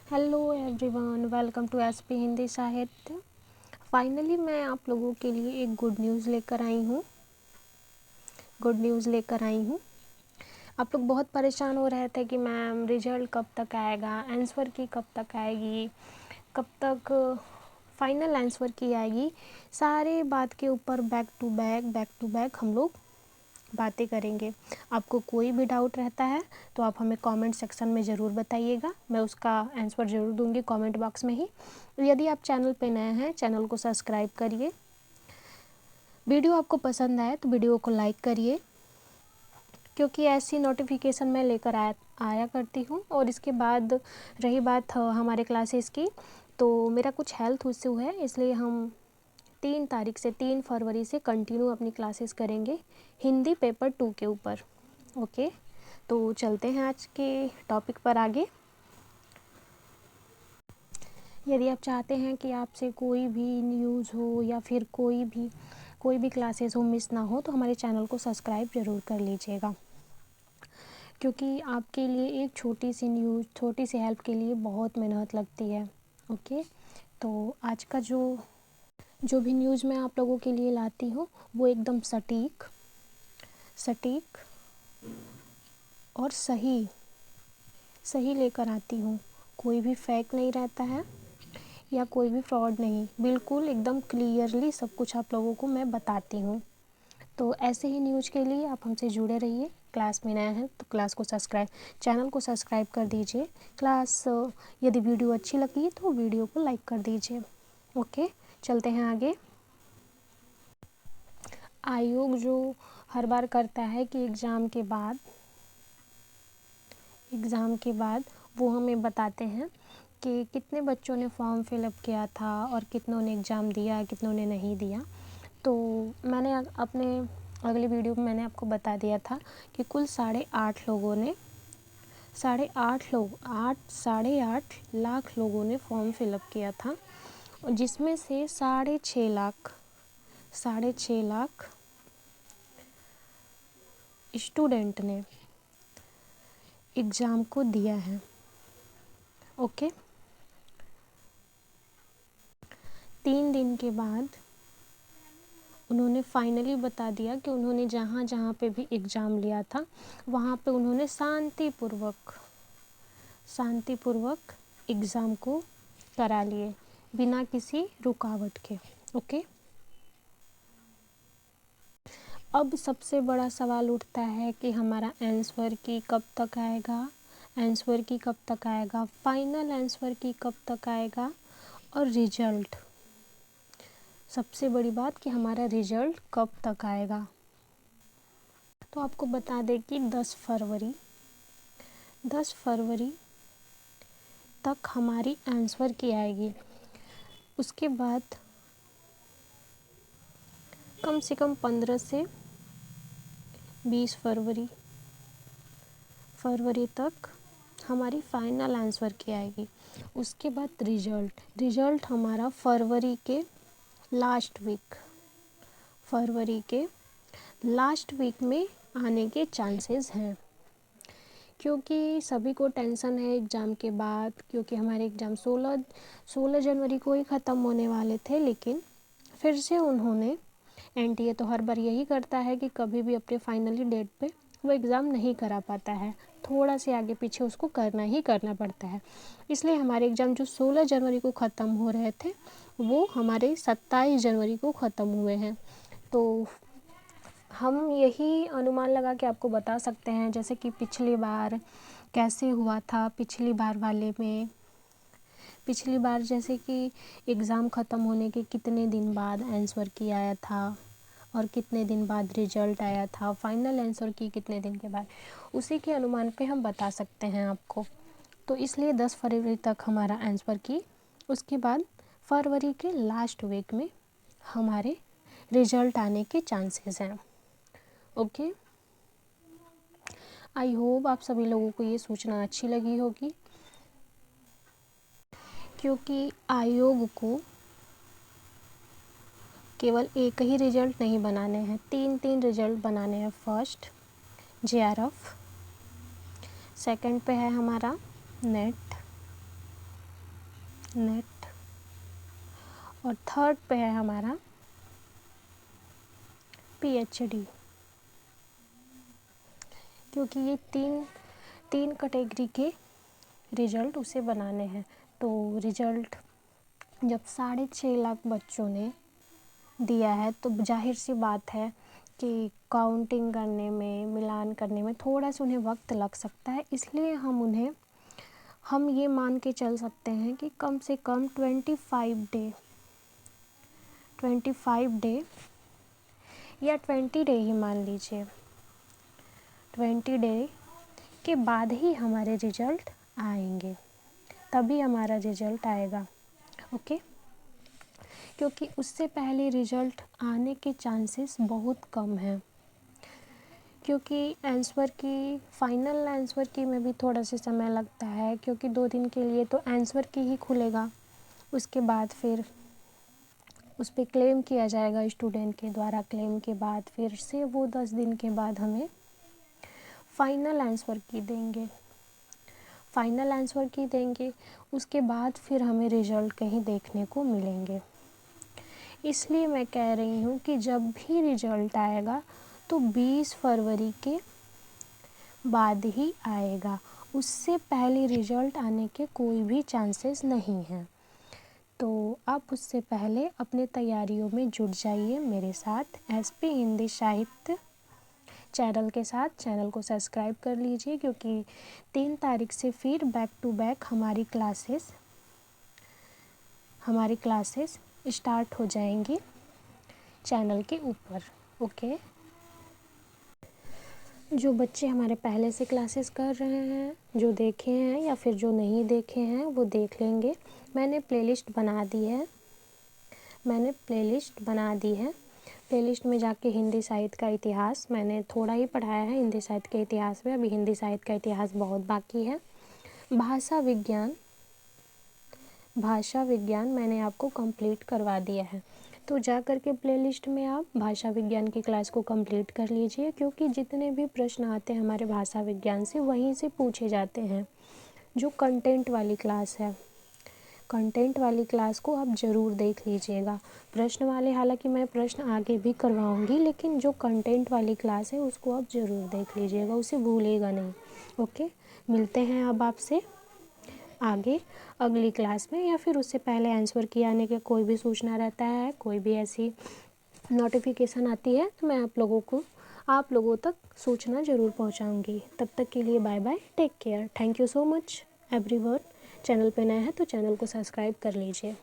Hello everyone, welcome to SP Hindi Sahitya. Finally मैं आप लोगों के लिए एक गुड न्यूज़ लेकर आई हूँ। आप लोग बहुत परेशान हो रहे थे कि मैम रिजल्ट कब तक आएगा, आंसर की कब तक आएगी, कब तक फाइनल आंसर की आएगी। सारे बात के ऊपर बैक टू बैक हम लोग बातें करेंगे। आपको कोई भी डाउट रहता है तो आप हमें कमेंट सेक्शन में ज़रूर बताइएगा, मैं उसका आंसर ज़रूर दूंगी कमेंट बॉक्स में ही। यदि आप चैनल पे नए हैं, चैनल को सब्सक्राइब करिए। वीडियो आपको पसंद आए तो वीडियो को लाइक करिए, क्योंकि ऐसी नोटिफिकेशन मैं लेकर आया करती हूँ। और इसके बाद रही बात हमारे क्लासेस की, तो मेरा कुछ हेल्थ इशू है, इसलिए हम 3 फरवरी से कंटिन्यू अपनी क्लासेस करेंगे हिंदी पेपर 2 के ऊपर। ओके, तो चलते हैं आज के टॉपिक पर आगे। यदि आप चाहते हैं कि आपसे कोई भी न्यूज़ हो या फिर कोई भी क्लासेस हो मिस ना हो, तो हमारे चैनल को सब्सक्राइब ज़रूर कर लीजिएगा, क्योंकि आपके लिए एक छोटी सी न्यूज़, छोटी सी हेल्प के लिए बहुत मेहनत लगती है। ओके, तो आज का जो भी न्यूज़ मैं आप लोगों के लिए लाती हूँ वो एकदम सटीक और सही लेकर आती हूँ। कोई भी फेक नहीं रहता है या कोई भी फ्रॉड नहीं, बिल्कुल एकदम क्लियरली सब कुछ आप लोगों को मैं बताती हूँ। तो ऐसे ही न्यूज़ के लिए आप हमसे जुड़े रहिए। क्लास में नया है तो चैनल को सब्सक्राइब कर दीजिए। यदि वीडियो अच्छी लगी तो वीडियो को लाइक कर दीजिए। ओके, चलते हैं आगे। आयोग जो हर बार करता है कि एग्ज़ाम के बाद वो हमें बताते हैं कि कितने बच्चों ने फॉर्म फिलअप किया था और कितनों ने एग्ज़ाम दिया, कितनों ने नहीं दिया। तो मैंने अपने अगले वीडियो में मैंने आपको बता दिया था कि कुल 8.5 लाख लोगों ने फॉर्म फिलअप किया था, और जिसमें से 6.5 लाख स्टूडेंट ने एग्ज़ाम को दिया है। ओके, 3 दिन के बाद उन्होंने फाइनली बता दिया कि उन्होंने जहाँ पे भी एग्ज़ाम लिया था वहाँ पे उन्होंने शांतिपूर्वक एग्ज़ाम को करा लिए, बिना किसी रुकावट के। ओके, अब सबसे बड़ा सवाल उठता है कि हमारा आंसर की कब तक आएगा, फाइनल आंसर की कब तक आएगा, और रिजल्ट, सबसे बड़ी बात कि हमारा रिजल्ट कब तक आएगा। तो आपको बता दें कि 10 फरवरी तक हमारी आंसर की आएगी। उसके बाद कम से कम 15 से 20 फरवरी तक हमारी फाइनल आंसर की आएगी। उसके बाद रिजल्ट हमारा फरवरी के लास्ट वीक में आने के चांसेस हैं, क्योंकि सभी को टेंशन है एग्ज़ाम के बाद, क्योंकि हमारे एग्ज़ाम 16 जनवरी को ही ख़त्म होने वाले थे। लेकिन फिर से उन्होंने, एनटीए तो हर बार यही करता है कि कभी भी अपने फाइनली डेट पे वो एग्ज़ाम नहीं करा पाता है, थोड़ा से आगे पीछे उसको करना पड़ता है। इसलिए हमारे एग्ज़ाम जो 16 जनवरी को ख़त्म हो रहे थे वो हमारे 27 जनवरी को ख़त्म हुए हैं। तो हम यही अनुमान लगा के आपको बता सकते हैं, जैसे कि पिछली बार कैसे हुआ था, पिछली बार जैसे कि एग्ज़ाम ख़त्म होने के कितने दिन बाद आंसर की आया था और कितने दिन बाद रिजल्ट आया था, फाइनल आंसर की कितने दिन के बाद, उसी के अनुमान पे हम बता सकते हैं आपको। तो इसलिए 10 फरवरी तक हमारा आंसर की, उसके बाद फरवरी के लास्ट वीक में हमारे रिजल्ट आने के चांसेस हैं। ओके, आई होप आप सभी लोगों को ये सूचना अच्छी लगी होगी, क्योंकि आयोग को केवल एक ही रिजल्ट नहीं बनाने हैं, 3 रिजल्ट बनाने हैं। फर्स्ट जेआरएफ, सेकंड पे है हमारा नेट, नेट, और थर्ड पे है हमारा PhD, क्योंकि ये तीन कैटेगरी के रिजल्ट उसे बनाने हैं। तो रिजल्ट जब 6.5 लाख बच्चों ने दिया है तो जाहिर सी बात है कि काउंटिंग करने में, मिलान करने में थोड़ा सा उन्हें वक्त लग सकता है। इसलिए हम ये मान के चल सकते हैं कि कम से कम 25 डे या 20 डे ही मान लीजिए, 20 डे के बाद ही हमारे रिजल्ट आएंगे, तभी हमारा रिजल्ट आएगा। ओके, क्योंकि उससे पहले रिजल्ट आने के चांसेस बहुत कम हैं, क्योंकि फाइनल आंसर की में भी थोड़ा सा समय लगता है, क्योंकि 2 दिन के लिए तो आंसर की ही खुलेगा, उसके बाद फिर उस पर क्लेम किया जाएगा स्टूडेंट के द्वारा, क्लेम के बाद फिर से वो 10 दिन के बाद हमें फाइनल आंसर की देंगे, उसके बाद फिर हमें रिजल्ट कहीं देखने को मिलेंगे। इसलिए मैं कह रही हूँ कि जब भी रिजल्ट आएगा तो 20 फरवरी के बाद ही आएगा, उससे पहले रिजल्ट आने के कोई भी चांसेस नहीं हैं। तो आप उससे पहले अपने तैयारियों में जुट जाइए मेरे साथ, SP हिंदी साहित्य चैनल के साथ। चैनल को सब्सक्राइब कर लीजिए, क्योंकि 3 तारीख से फिर बैक टू बैक हमारी क्लासेस स्टार्ट हो जाएंगी चैनल के ऊपर। ओके, जो बच्चे हमारे पहले से क्लासेस कर रहे हैं, जो देखे हैं या फिर जो नहीं देखे हैं वो देख लेंगे। मैंने प्लेलिस्ट बना दी है। प्लेलिस्ट में जाके हिंदी साहित्य का इतिहास मैंने थोड़ा ही पढ़ाया है, हिंदी साहित्य के इतिहास में अभी हिंदी साहित्य का इतिहास बहुत बाकी है। भाषा विज्ञान मैंने आपको कंप्लीट करवा दिया है। तो जा कर के प्लेलिस्ट में आप भाषा विज्ञान की क्लास को कंप्लीट कर लीजिए, क्योंकि जितने भी प्रश्न आते हैं हमारे भाषा विज्ञान से वहीं से पूछे जाते हैं। जो कंटेंट वाली क्लास है, कंटेंट वाली क्लास को आप ज़रूर देख लीजिएगा। प्रश्न वाले, हालांकि मैं प्रश्न आगे भी करवाऊंगी, लेकिन जो कंटेंट वाली क्लास है उसको आप ज़रूर देख लीजिएगा, उसे भूलिएगा नहीं। ओके, मिलते हैं अब आपसे आगे अगली क्लास में, या फिर उससे पहले आंसर की आने का कोई भी सूचना रहता है, कोई भी ऐसी नोटिफिकेशन आती है तो मैं आप लोगों तक सूचना ज़रूर पहुंचाऊंगी। तब तक के लिए bye bye, take care, thank you so much everyone. Channel पे नए हैं तो चैनल को सब्सक्राइब कर लीजिए।